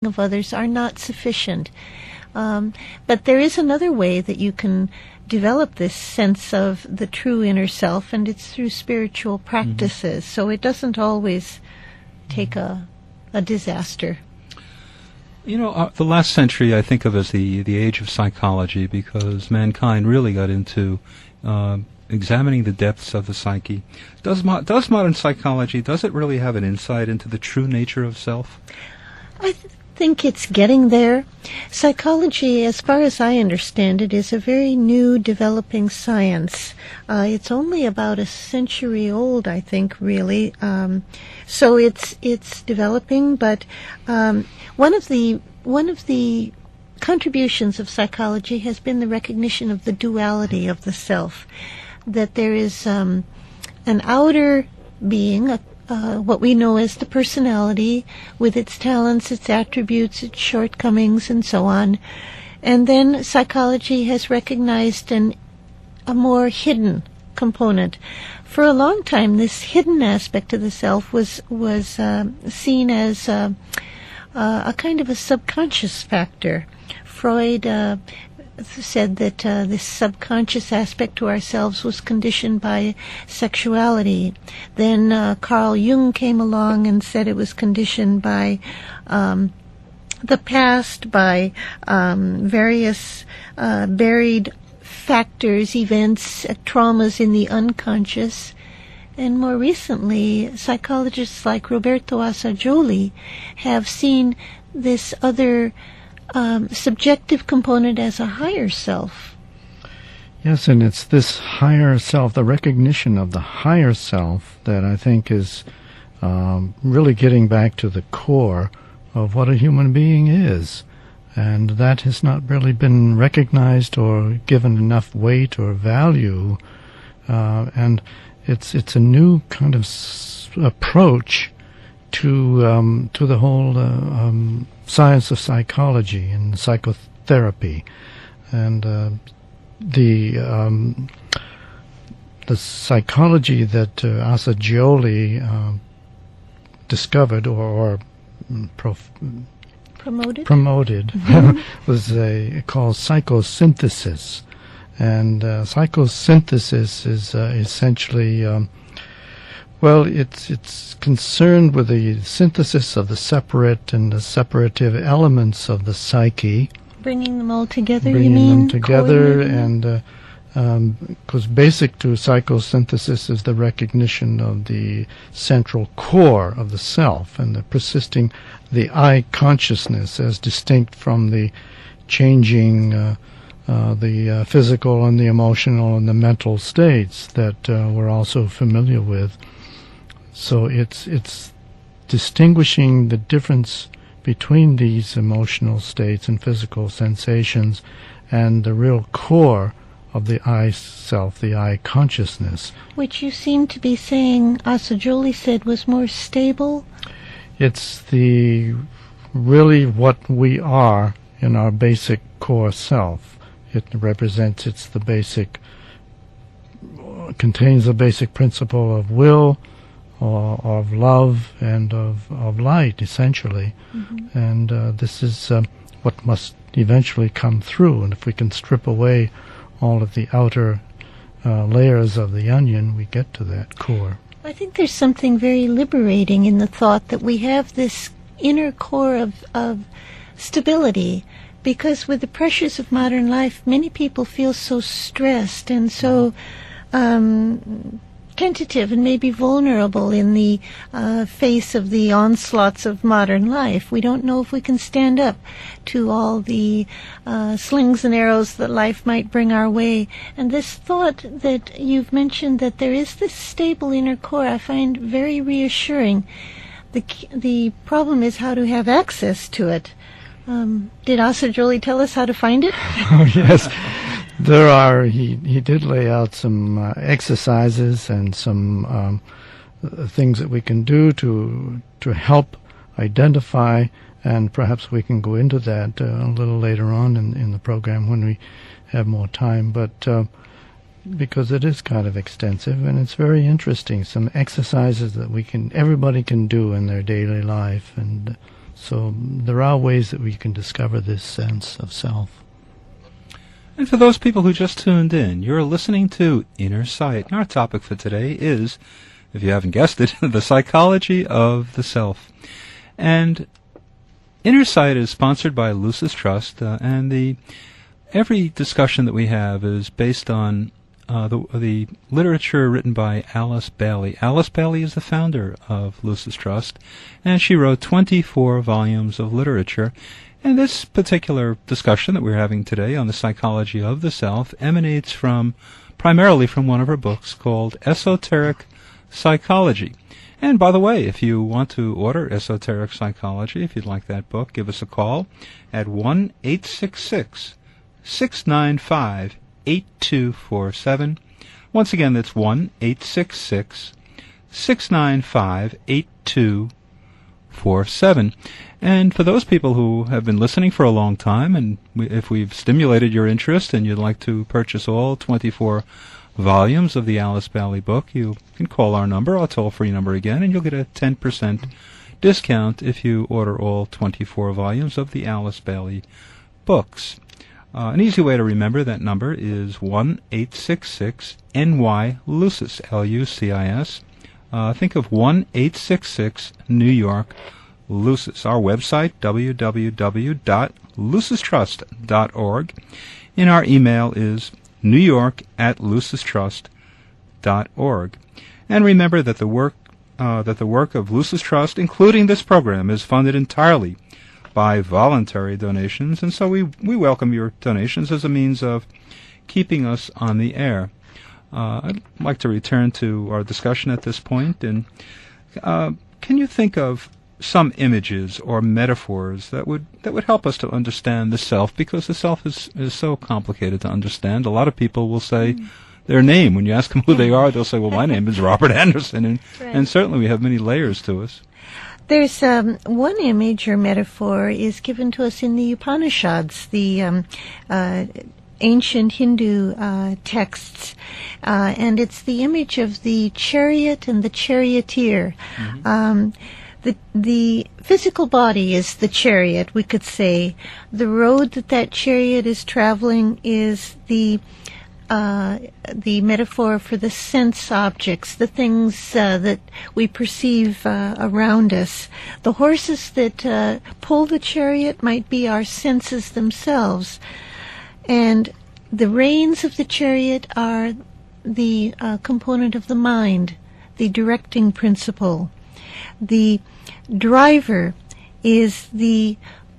of others are not sufficient. But there is another way that you can develop this sense of the true inner self, and it's through spiritual practices. So it doesn't always take a disaster. The last century I think of as the age of psychology, because mankind really got into examining the depths of the psyche. Does modern psychology, does it really have an insight into the true nature of self? I think it's getting there. Psychology, as far as I understand it, is a very new developing science. It's only about a century old, I think, really. So it's developing, but one of the contributions of psychology has been the recognition of the duality of the self, that there is an outer being, what we know as the personality, with its talents, its attributes, its shortcomings, and so on. And then psychology has recognized a more hidden component. For a long time, this hidden aspect of the self was seen as a kind of a subconscious factor. Freud said that this subconscious aspect to ourselves was conditioned by sexuality. Then Carl Jung came along and said it was conditioned by the past, by various buried factors, events, traumas in the unconscious. And more recently, psychologists like Roberto Assagioli have seen this other subjective component as a higher self. Yes, and it's this higher self, the recognition of the higher self, that I think is really getting back to the core of what a human being is. And that has not really been recognized or given enough weight or value. And it's a new kind of approach to the whole science of psychology and psychotherapy, and the psychology that Assagioli discovered or promoted was called psychosynthesis, and psychosynthesis is essentially it's concerned with the synthesis of the separate and the separative elements of the psyche. Bringing them all together, you mean? Bringing them together, and because basic to psychosynthesis is the recognition of the central core of the self and the I consciousness as distinct from the changing the physical and the emotional and the mental states that we're also familiar with. So it's distinguishing the difference between these emotional states and physical sensations and the real core of the I self, the I consciousness. Which you seem to be saying, Assagioli said, was more stable? It's really what we are in our basic core self. It represents, contains the basic principle of will, or of love, and of light, essentially. And this is what must eventually come through. And if we can strip away all of the outer layers of the onion, we get to that core. I think there's something very liberating in the thought that we have this inner core of stability, because with the pressures of modern life, many people feel so stressed and so tentative and maybe vulnerable in the face of the onslaughts of modern life. We don't know if we can stand up to all the slings and arrows that life might bring our way. And this thought that you've mentioned, that there is this stable inner core, I find very reassuring. The problem is how to have access to it. Did Assagioli tell us how to find it? Oh, yes. There are. He did lay out some exercises and some things that we can do to help identify, and perhaps we can go into that a little later on in the program when we have more time. But because it is kind of extensive and it's very interesting, some exercises that everybody can do in their daily life, and So there are ways that we can discover this sense of self. And for those people who just tuned in, you're listening to Inner Sight. And our topic for today is, if you haven't guessed it, the psychology of the self. And Inner Sight is sponsored by Lucis Trust, and every discussion that we have is based on the literature written by Alice Bailey. Alice Bailey is the founder of Lucis Trust, and she wrote 24 volumes of literature. And this particular discussion that we're having today on the psychology of the self emanates primarily from one of her books called Esoteric Psychology. And by the way, if you want to order Esoteric Psychology, if you'd like that book, give us a call at 1-866-695-8247. Once again, that's 1-866-695-8247. And for those people who have been listening for a long time, and if we've stimulated your interest and you'd like to purchase all 24 volumes of the Alice Bailey book, you can call our number, our toll-free number again, and you'll get a 10% discount if you order all 24 volumes of the Alice Bailey books. An easy way to remember that number is 1-866-NY-LUCIS, L-U-C-I-S. Think of 1-866-New York Lucis. Our website, www.lucistrust.org. And our email is newyork@lucistrust.org. And remember that the work of Lucis Trust, including this program, is funded entirely by voluntary donations, and so we welcome your donations as a means of keeping us on the air. I'd like to return to our discussion at this point, and can you think of some images or metaphors that would help us to understand the self, because the self is so complicated to understand. A lot of people will say their name. When you ask them who they are, they'll say, well, my name is Robert Anderson, and certainly we have many layers to us. There's one image or metaphor is given to us in the Upanishads, the ancient Hindu texts, and it's the image of the chariot and the charioteer. Mm-hmm. The physical body is the chariot, we could say. The road that chariot is traveling is the metaphor for the sense objects, the things that we perceive around us. The horses that pull the chariot might be our senses themselves. And the reins of the chariot are the component of the mind, the directing principle. The driver is the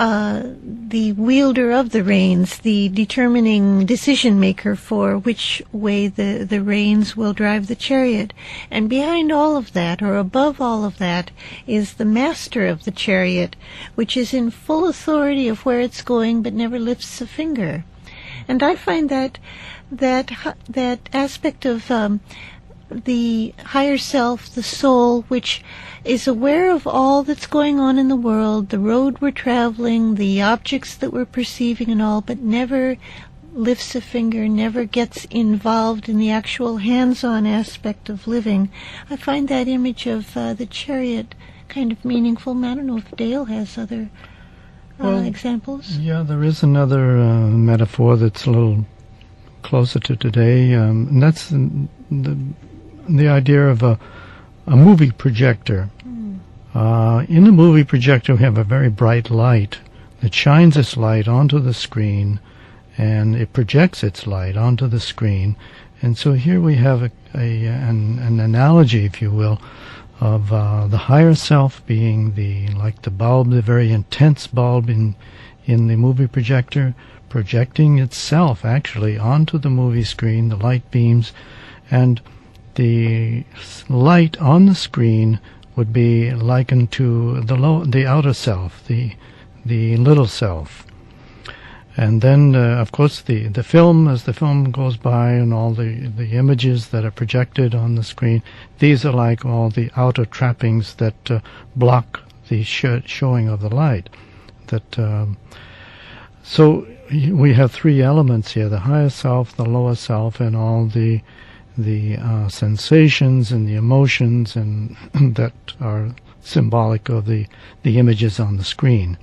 wielder of the reins, the determining decision maker for which way the reins will drive the chariot. And behind all of that, or above all of that, is the master of the chariot, which is in full authority of where it's going but never lifts a finger. And I find that aspect of the higher self, the soul, which is aware of all that's going on in the world, the road we're traveling, the objects that we're perceiving and all, but never lifts a finger, never gets involved in the actual hands-on aspect of living. I find that image of the chariot kind of meaningful. I don't know if Dale has other examples. Yeah, there is another metaphor that's a little closer to today, and that's the idea of a movie projector. In a movie projector, we have a very bright light that shines its light onto the screen, and it projects its light onto the screen. And so here we have an analogy, if you will, of the higher self being like the bulb, the very intense bulb in the movie projector, projecting itself actually onto the movie screen, the light beams, and the light on the screen would be likened to the outer self, the little self. And then, of course, the film, as the film goes by, and all the images that are projected on the screen, these are like all the outer trappings that block the showing of the light. So we have three elements here: the higher self, the lower self, and all the sensations and the emotions and that are symbolic of the images on the screen.